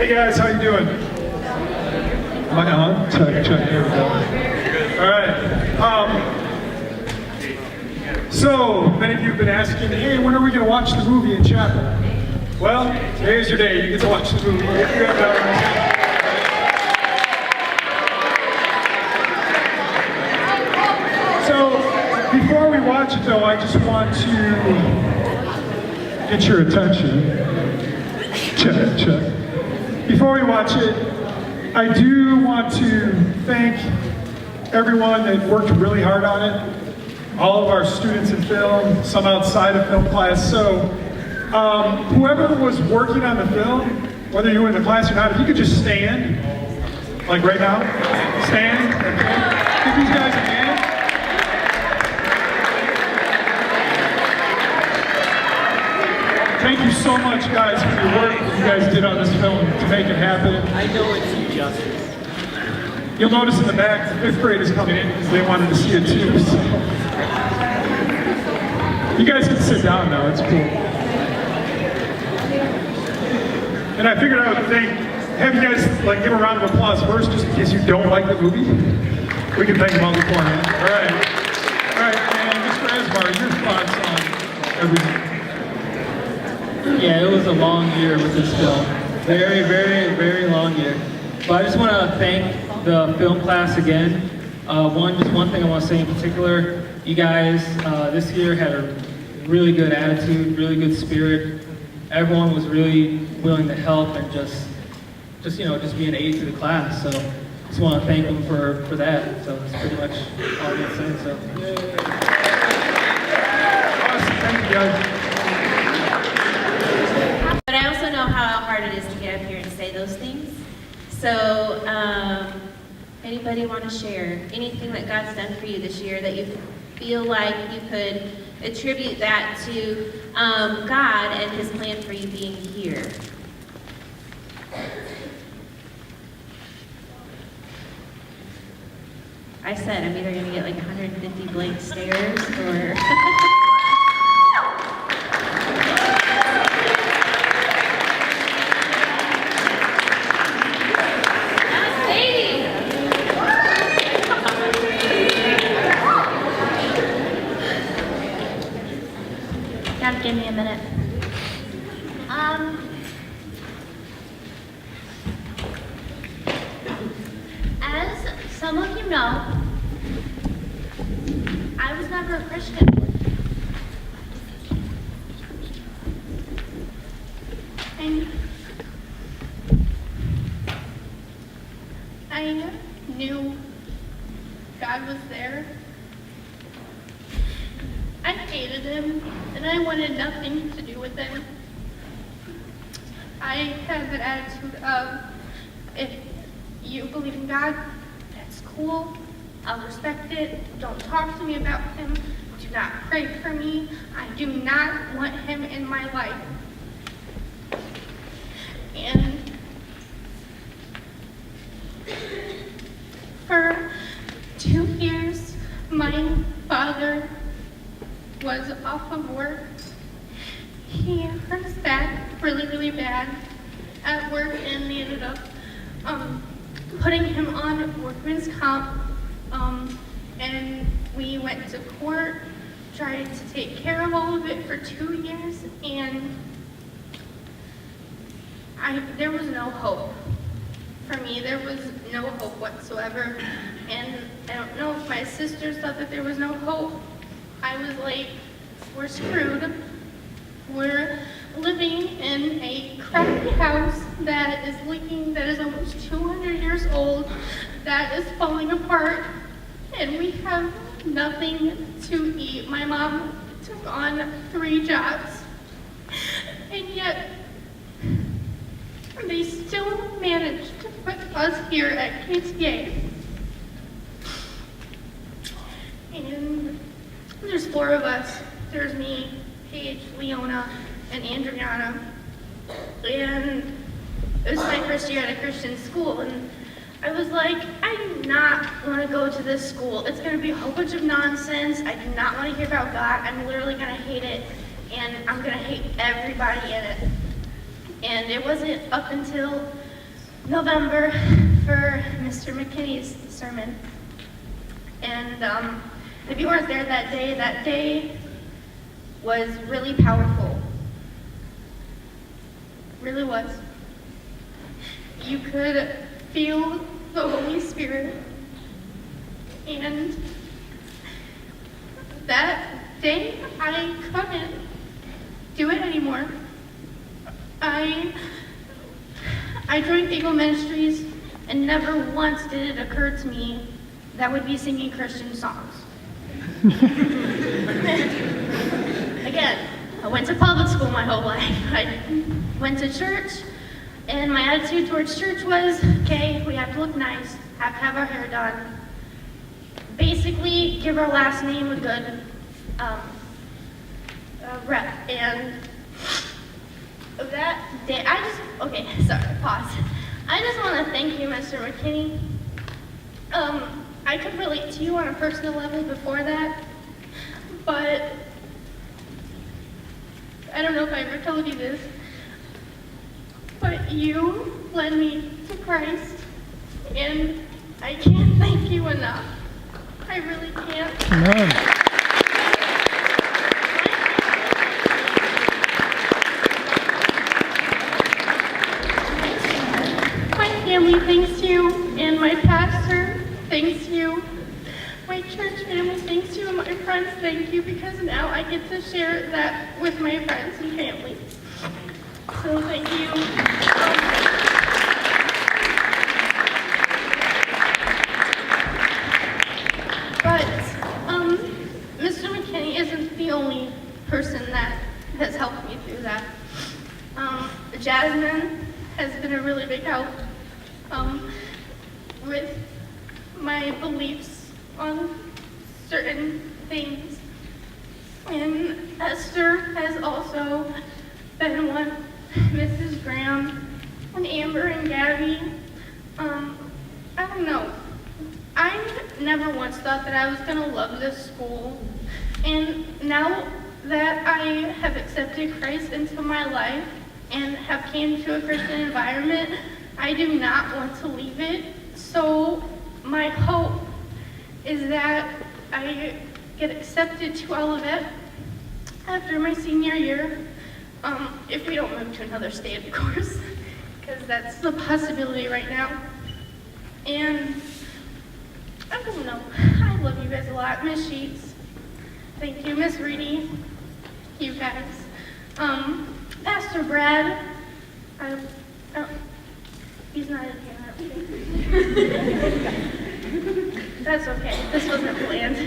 Hey guys, how you doing? Am I on? Check, here we go. All right. So, many of you have been asking, hey, when are we going to watch the movie in chapel? Well, today's your day. You get to watch the movie. If you have So, before we watch it though, I just want to get your attention. Check. Before we watch it, I do want to thank everyone that worked really hard on it. All of our students in film, some outside of film class. So whoever was working on the film, whether you were in the class or not, if you could just stand, like right now, stand. Give these guys a hand. Thank you so much, guys, for your work that you guys did on this film to make it happen. I know it's injustice. You'll notice in the back, the 5th grade is coming in because they wanted to see it too. So. You guys can sit down now, it's cool. And I figured I would have you guys give a round of applause first, just in case you don't like the movie. We can thank them all beforehand. All right, and Mr. Azamar, your thoughts on everything? Yeah, it was a long year with this film. Very, very, very long year. But I just want to thank the film class again. One thing I want to say in particular, you guys this year had a really good attitude, really good spirit. Everyone was really willing to help and just be an aid to the class. So just want to thank them for that. So that's pretty much all I'm going to say. So. Awesome, thank you guys. But I also know how hard it is to get up here and say those things. So, anybody want to share anything that God's done for you this year that you feel like you could attribute that to God and His plan for you being here? I said I'm either going to get 150 blank stares or... Give me a minute. As some of you know, I was never a Christian. And I knew God was there. I hated Him, and I wanted nothing to do with Him. I had an attitude of, if you believe in God, that's cool, I'll respect it, don't talk to me about Him, do not pray for me, I do not want Him in my life. And for 2 years, my father was off of work. He hurt his back really, really bad at work, and they ended up putting him on workman's comp. And we went to court, tried to take care of all of it for 2 years, and there was no hope. For me, there was no hope whatsoever. And I don't know if my sisters thought that there was no hope. I was like, we're screwed. We're living in a crappy house that is leaking, that is almost 200 years old, that is falling apart, and we have nothing to eat. My mom took on 3 jobs, and yet they still managed to put us here at KTA. And there's 4 of us. There's me, Paige, Leona, and Andriana. And it was my first year at a Christian school, and I was like, I do not want to go to this school. It's going to be a whole bunch of nonsense. I do not want to hear about God. I'm literally going to hate it, and I'm going to hate everybody in it. And it wasn't up until November for Mr. McKinney's sermon. And if you weren't there that day was really powerful. Really was. You could feel the Holy Spirit. And that day, I couldn't do it anymore. I joined Eagle Ministries, and never once did it occur to me that would be singing Christian songs. Again, I went to public school my whole life. I went to church, and my attitude towards church was, okay, we have to look nice, have to have our hair done. Basically, give our last name a good rep. And that day, pause. I just want to thank you, Mr. McKinney. I could relate to you on a personal level before that, but I don't know if I ever told you this, but you led me to Christ, and I can't thank you enough. I really can't. Amen. My family thanks you, and my pastor thanks you. My church family thanks you, and my friends thank you, because now I get to share that with my friends and family. So thank you. Mr. McKinney isn't the only person that has helped me through that. Jasmine has been a really big help with my beliefs on certain things. And Esther has also been one, Mrs. Graham, and Amber and Gabby. I don't know. I never once thought that I was going to love this school. And now that I have accepted Christ into my life and have came to a Christian environment, I do not want to leave it. So my hope is that I get accepted to Olivet after my senior year, if we don't move to another state, of course, because that's the possibility right now. And I don't know, I love you guys a lot. Miss Sheets, thank you. Miss Reedy, you guys. Pastor Brad, he's not in here. That's okay, this wasn't planned.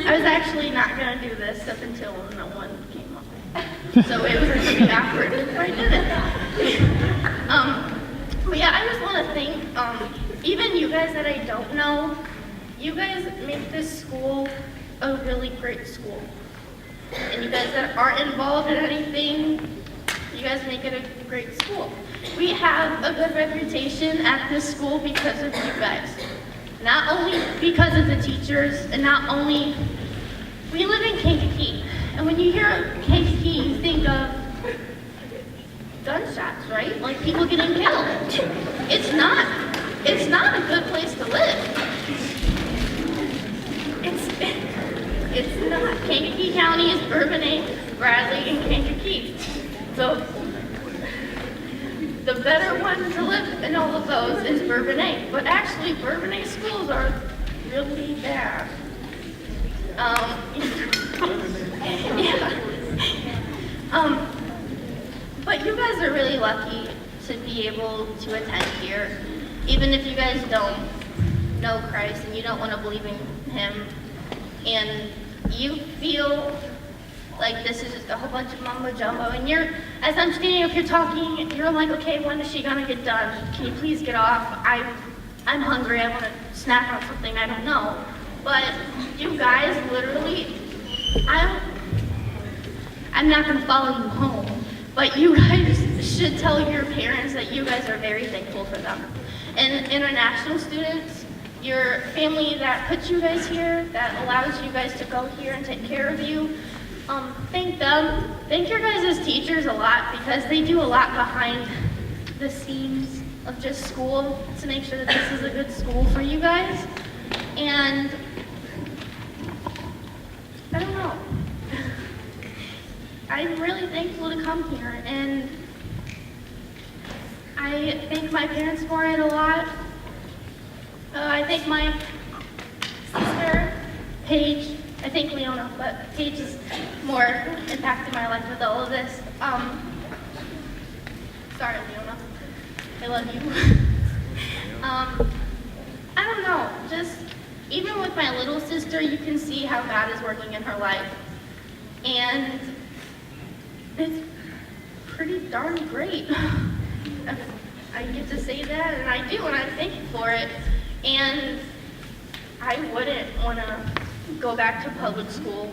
I was actually not going to do this up until no one came up. So it was going to be awkward if I did it. But yeah, I just want to thank even you guys that I don't know. You guys make this school a really great school. And you guys that aren't involved in anything, you guys make it a great school. We have a good reputation at this school because of you guys. Not only because of the teachers, and not only, we live in Kankakee. And when you hear Kankakee, you think of gunshots, right? Like people getting killed. It's not a good place to live. It's not. Kankakee County is Bourbonnais, Bradley, and Kankakee. So the better one to live in all of those is Bourbonnais. But actually, Bourbonnais schools are really bad. But you guys are really lucky to be able to attend here. Even if you guys don't know Christ and you don't want to believe in Him, and you feel like this is just a whole bunch of mumbo jumbo, and as I'm standing up here talking, you're like, okay, when is she gonna get done? Can you please get off? I'm hungry, I want to snack on something, I don't know. But you guys literally, I'm not gonna follow you home, but you guys should tell your parents that you guys are very thankful for them. And international students, your family that puts you guys here, that allows you guys to go here and take care of you, thank them. Thank your guys' teachers a lot, because they do a lot behind the scenes. of just school to make sure that this is a good school for you guys. And I don't know. I'm really thankful to come here, and I thank my parents for it a lot. I thank my sister, Paige. I thank Leona, but Paige is more impacted my life with all of this. Sorry, Leona. I love you. I don't know, just even with my little sister, you can see how God is working in her life. And it's pretty darn great. I get to say that, and I do, and I'm thankful for it. And I wouldn't want to go back to public school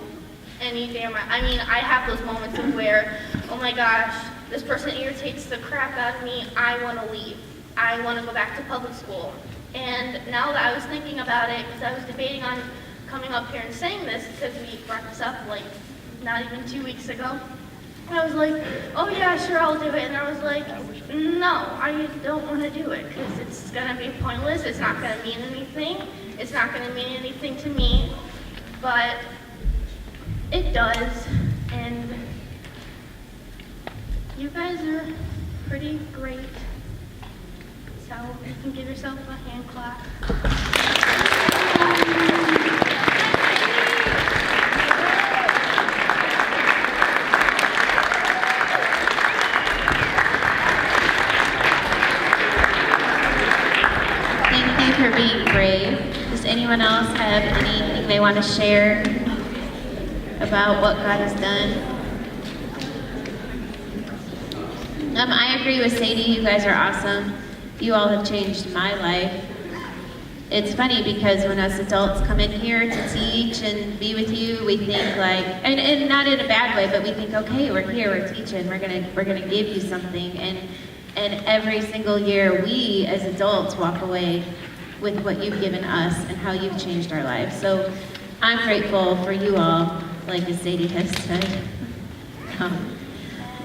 any day of my, I mean, I have those moments of where, oh my gosh, this person irritates the crap out of me, I want to leave. I want to go back to public school. And now that I was thinking about it, because I was debating on coming up here and saying this, because we brought this up like not even 2 weeks ago, I was like, oh yeah, sure, I'll do it. And I was like, no, I don't want to do it, because it's going to be pointless, it's not going to mean anything, it's not going to mean anything to me, but it does, and you guys are pretty great. So you can give yourself a hand clap. Thank you for being brave. Does anyone else have anything they want to share about what God has done? I agree with Sadie. You guys are awesome. You all have changed my life. It's funny because when us adults come in here to teach and be with you, we think like, and not in a bad way, but we think, okay, we're here, we're teaching, we're gonna give you something, and every single year we as adults walk away with what you've given us and how you've changed our lives. So I'm grateful for you all, like as Sadie has said.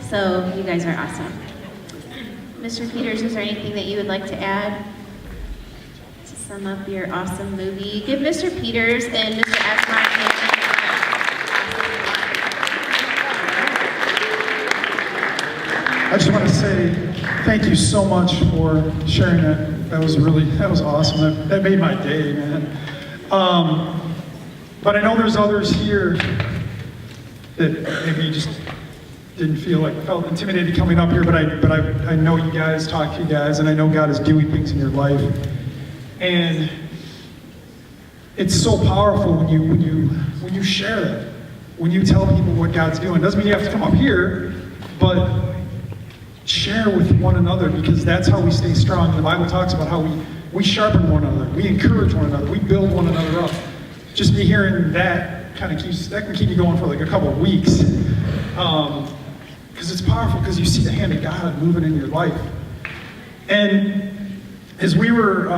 So you guys are awesome. Mr. Peters, is there anything that you would like to add to sum up your awesome movie? Give Mr. Peters and Mr. Azamar I just want to say thank you so much for sharing that. That was awesome. That made my day, man. But I know there's others here that maybe just felt intimidated coming up here, but I know you guys, talk to you guys, and I know God is doing things in your life. And it's so powerful when you share that, when you tell people what God's doing. It doesn't mean you have to come up here, but share with one another, because that's how we stay strong. The Bible talks about how we sharpen one another, we encourage one another, we build one another up. Just me hearing that can keep you going for like a couple of weeks. Because it's powerful, because you see the hand of God moving in your life. And as we were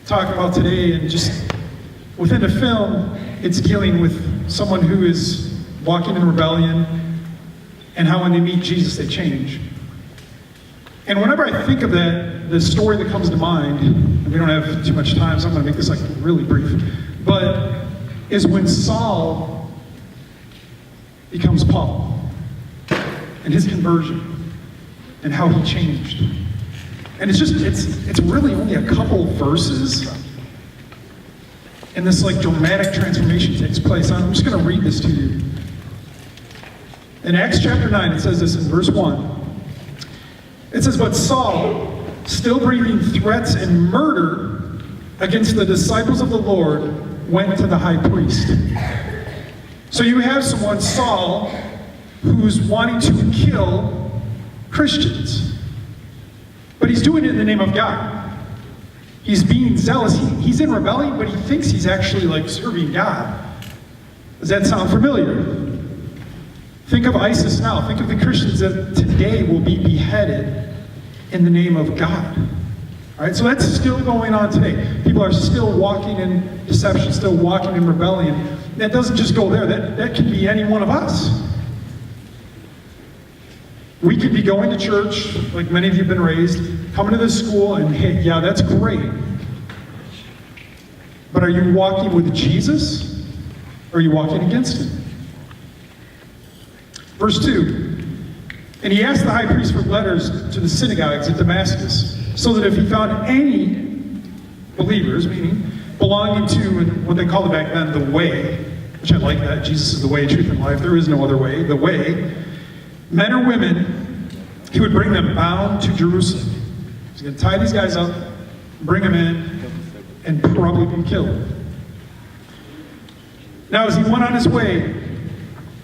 talking about today, and just within the film, it's dealing with someone who is walking in rebellion, and how when they meet Jesus, they change. And whenever I think of that, the story that comes to mind, and we don't have too much time, so I'm going to make this like really brief, but is when Saul becomes Paul, and his conversion, and how he changed. And it's really only a couple verses, and this like dramatic transformation takes place. I'm just going to read this to you. In Acts chapter 9, it says this in verse 1. It says, "But Saul, still breathing threats and murder against the disciples of the Lord, went to the high priest." So you have someone, Saul, who's wanting to kill Christians. But he's doing it in the name of God. He's being zealous. He's in rebellion, but he thinks he's actually like serving God. Does that sound familiar? Think of ISIS now. Think of the Christians that today will be beheaded in the name of God. All right, so that's still going on today. People are still walking in deception, still walking in rebellion. That doesn't just go there. That can be any one of us. We could be going to church, like many of you have been raised, coming to this school, and hey, yeah, that's great. But are you walking with Jesus, or are you walking against him? Verse 2, and he asked the high priest for letters to the synagogues at Damascus, so that if he found any believers, meaning belonging to what they called it back then, the way, which I like that, Jesus is the way, truth, and life, there is no other way, the way, men or women, he would bring them bound to Jerusalem. He's going to tie these guys up, bring them in, and probably be killed. Now, as he went on his way,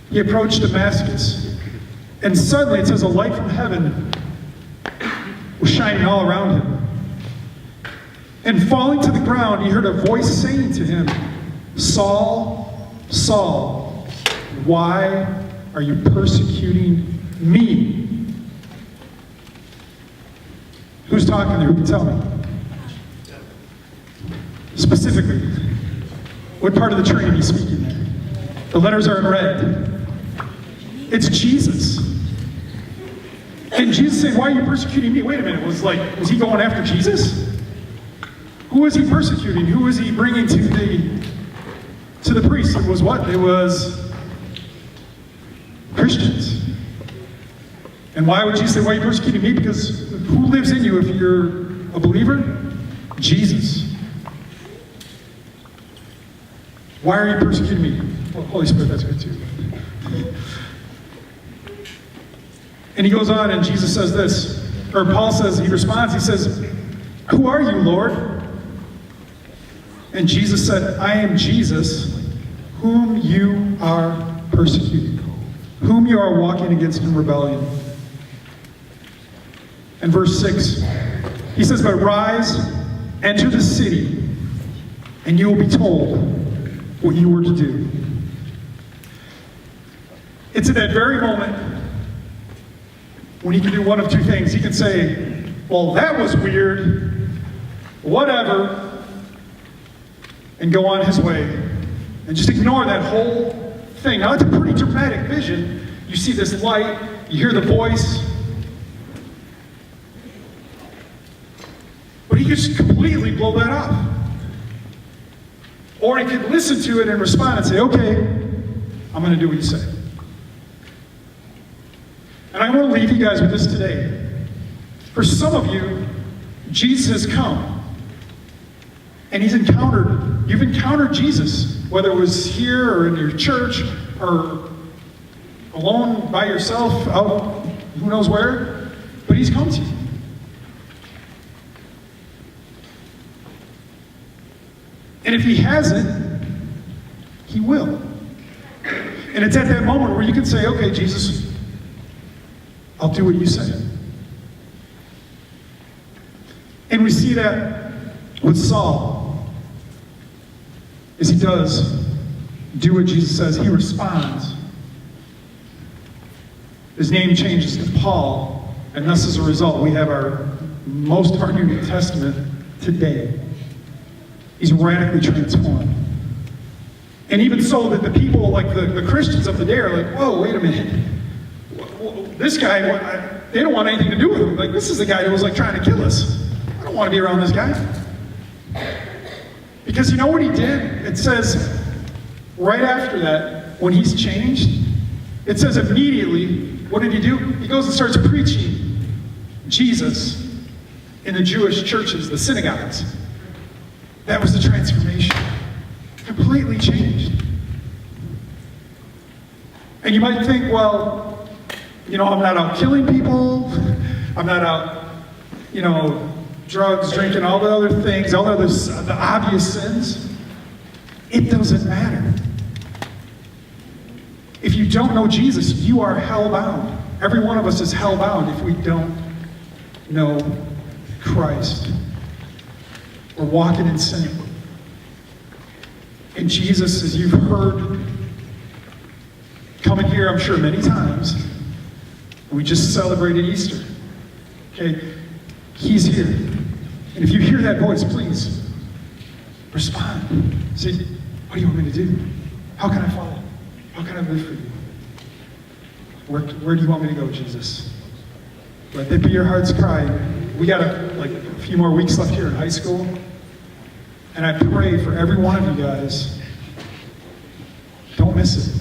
he approached Damascus, and suddenly, it says, a light from heaven was shining all around him. And falling to the ground, he heard a voice saying to him, Saul, Saul, why are you persecuting me? Who's talking there? Who can tell me? Specifically, what part of the Trinity is speaking there? The letters are in red. It's Jesus. And Jesus said, why are you persecuting me? Wait a minute, was he going after Jesus? Who was he persecuting? Who was he bringing to the priests? It was what? It was Christians. And why would Jesus say, why are you persecuting me? Because who lives in you if you're a believer? Jesus. Why are you persecuting me? Well, Holy Spirit, that's good too. And he goes on and Jesus says this, or Paul says, he responds, he says, who are you, Lord? And Jesus said, I am Jesus, whom you are persecuting, whom you are walking against in rebellion. And verse 6, he says, but rise, enter the city, and you will be told what you were to do. It's at that very moment when he can do one of two things. He can say, well, that was weird, whatever, and go on his way, and just ignore that whole thing. Now, it's a pretty dramatic vision. You see this light, you hear the voice, but he could just completely blow that off. Or he could listen to it and respond and say, okay, I'm going to do what you say. And I want to leave you guys with this today. For some of you, Jesus has come. And you've encountered Jesus, whether it was here or in your church or alone by yourself out who knows where, but he's come to you. And if he hasn't, he will. And it's at that moment where you can say, okay, Jesus, I'll do what you say. And we see that with Saul. As he does do what Jesus says, he responds. His name changes to Paul, and thus as a result, we have most of our New Testament today. He's radically transformed. And even so that the people, like the Christians of the day, are like, whoa, wait a minute. This guy, they don't want anything to do with him. Like, this is the guy who was like trying to kill us. I don't want to be around this guy. Because you know what he did? It says, right after that, when he's changed, it says immediately, what did he do? He goes and starts preaching Jesus in the Jewish churches, the synagogues. That was the transformation. Completely changed. And you might think, well, I'm not out killing people. I'm not out, drugs, drinking, all the other things, all the obvious sins. It doesn't matter. If you don't know Jesus, you are hell-bound. Every one of us is hell-bound if we don't know Christ. We're walking in sin. And Jesus, as you've heard, coming here, I'm sure, many times, we just celebrated Easter. Okay? He's here. And if you hear that voice, please respond. Say, what do you want me to do? How can I follow? How can I live for you? Where do you want me to go, Jesus? Let that be your heart's cry. We got like a few more weeks left here in high school. And I pray for every one of you guys, don't miss it.